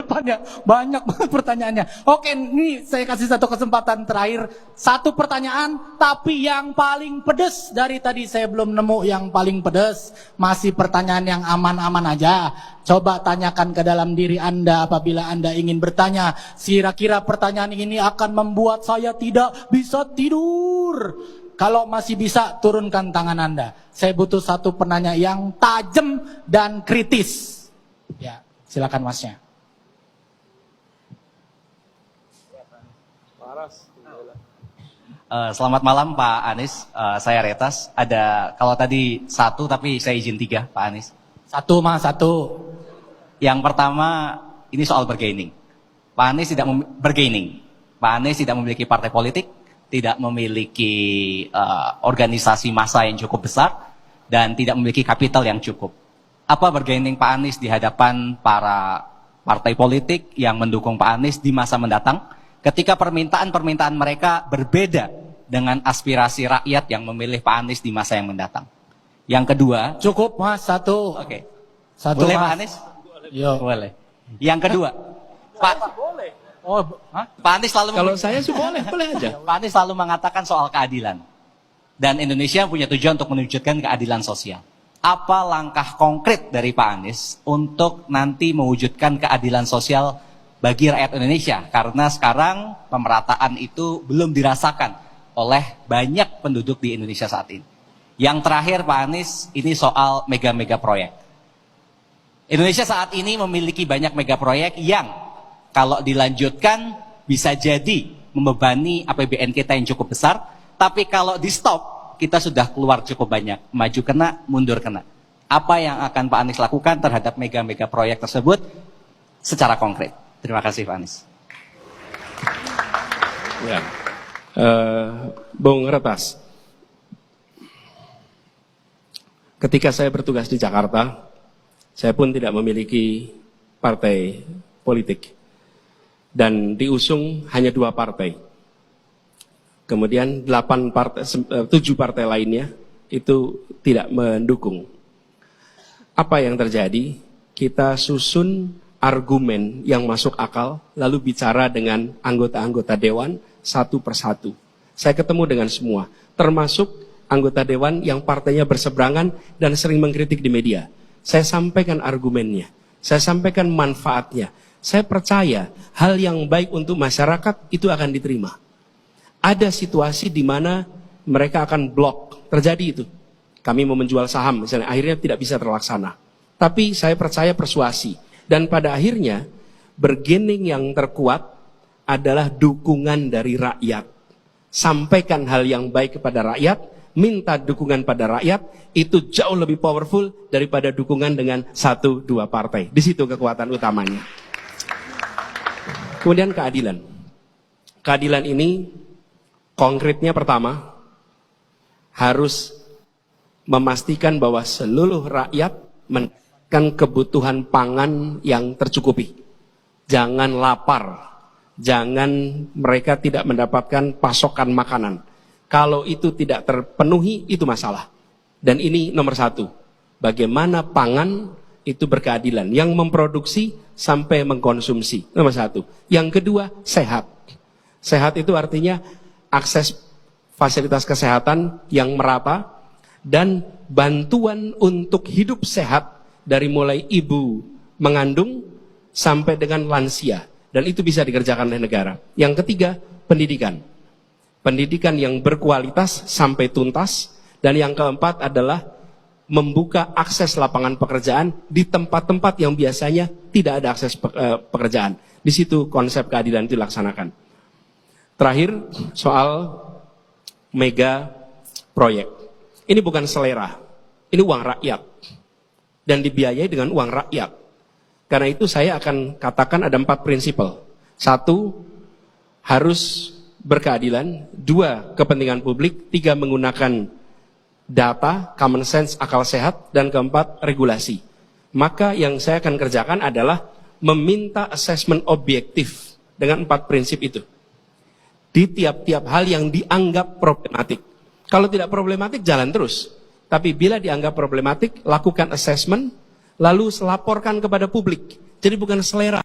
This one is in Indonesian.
depannya. Banyak banget pertanyaannya. Oke, ini saya kasih satu kesempatan terakhir. Satu pertanyaan, tapi yang paling pedes. Dari tadi saya belum nemu yang paling pedes. Masih pertanyaan yang aman-aman aja. Coba tanyakan ke dalam diri Anda apabila Anda ingin bertanya. Kira-kira pertanyaan ini akan membuat saya tidak bisa tidur. Kalau masih bisa, turunkan tangan Anda. Saya butuh satu penanya yang tajam dan kritis. Ya, silakan Masnya. Selamat malam Pak Anies, saya Retas. Kalau tadi satu tapi saya izin 3 Pak Anies. Satu mas, satu. Yang pertama, ini soal bargaining. Pak Anies tidak bargaining. Pak Anies tidak memiliki partai politik, tidak memiliki organisasi massa yang cukup besar, dan tidak memiliki kapital yang cukup. Apa bargaining Pak Anies di hadapan para partai politik yang mendukung Pak Anies di masa mendatang, ketika permintaan-permintaan mereka berbeda dengan aspirasi rakyat yang memilih Pak Anies di masa yang mendatang? Yang kedua, cukup mas, satu. Oke. Satu boleh mas. Pak Anies? Yo. Boleh. Yang kedua, Pak Anies selalu Kalau saya sih boleh aja. Pak Anies selalu mengatakan soal keadilan. Dan Indonesia punya tujuan untuk menunjukkan keadilan sosial. Apa langkah konkret dari Pak Anies untuk nanti mewujudkan keadilan sosial bagi rakyat Indonesia? Karena sekarang pemerataan itu belum dirasakan oleh banyak penduduk di Indonesia saat ini. Yang terakhir Pak Anies, ini soal mega-mega proyek. Indonesia saat ini memiliki banyak mega proyek yang kalau dilanjutkan bisa jadi membebani APBN kita yang cukup besar, tapi kalau di stop kita sudah keluar cukup banyak, maju kena, mundur kena. Apa yang akan Pak Anies lakukan terhadap mega-mega proyek tersebut secara konkret? Terima kasih Pak Anies. Ya. Bung Retas, ketika saya bertugas di Jakarta, saya pun tidak memiliki partai politik. Dan diusung hanya 2 partai. Kemudian 7 partai lainnya itu tidak mendukung. Apa yang terjadi? Kita susun argumen yang masuk akal, lalu bicara dengan anggota-anggota dewan satu persatu. Saya ketemu dengan semua, termasuk anggota dewan yang partainya berseberangan dan sering mengkritik di media. Saya sampaikan argumennya, saya sampaikan manfaatnya. Saya percaya hal yang baik untuk masyarakat itu akan diterima. Ada situasi di mana mereka akan blok, terjadi itu. Kami mau menjual saham misalnya, akhirnya tidak bisa terlaksana. Tapi saya percaya persuasi. Dan pada akhirnya, bargaining yang terkuat adalah dukungan dari rakyat. Sampaikan hal yang baik kepada rakyat, minta dukungan pada rakyat, itu jauh lebih powerful daripada dukungan dengan 1-2 partai. Di situ kekuatan utamanya. Kemudian keadilan. Keadilan ini konkretnya pertama harus memastikan bahwa seluruh rakyat mendapatkan kebutuhan pangan yang tercukupi. Jangan lapar, jangan mereka tidak mendapatkan pasokan makanan. Kalau itu tidak terpenuhi, itu masalah. Dan ini nomor 1. Bagaimana pangan itu berkeadilan. Yang memproduksi sampai mengkonsumsi. Nomor 1. Yang kedua, sehat. Sehat itu artinya akses fasilitas kesehatan yang merata dan bantuan untuk hidup sehat dari mulai ibu mengandung sampai dengan lansia. Dan itu bisa dikerjakan oleh negara. Yang ketiga, pendidikan. Pendidikan yang berkualitas sampai tuntas. Dan yang keempat adalah membuka akses lapangan pekerjaan di tempat-tempat yang biasanya tidak ada akses pekerjaan. Di situ konsep keadilan itu dilaksanakan. Terakhir, soal mega proyek. Ini bukan selera, ini uang rakyat. Dan dibiayai dengan uang rakyat. Karena itu saya akan katakan ada 4 prinsipal. 1, harus berkeadilan. 2, kepentingan publik. 3, menggunakan data, common sense, akal sehat. Dan keempat, regulasi. Maka yang saya akan kerjakan adalah meminta asesmen objektif dengan 4 prinsip itu. Di tiap-tiap hal yang dianggap problematik. Kalau tidak problematik, jalan terus. Tapi bila dianggap problematik, lakukan assessment, lalu laporkan kepada publik. Jadi bukan selera.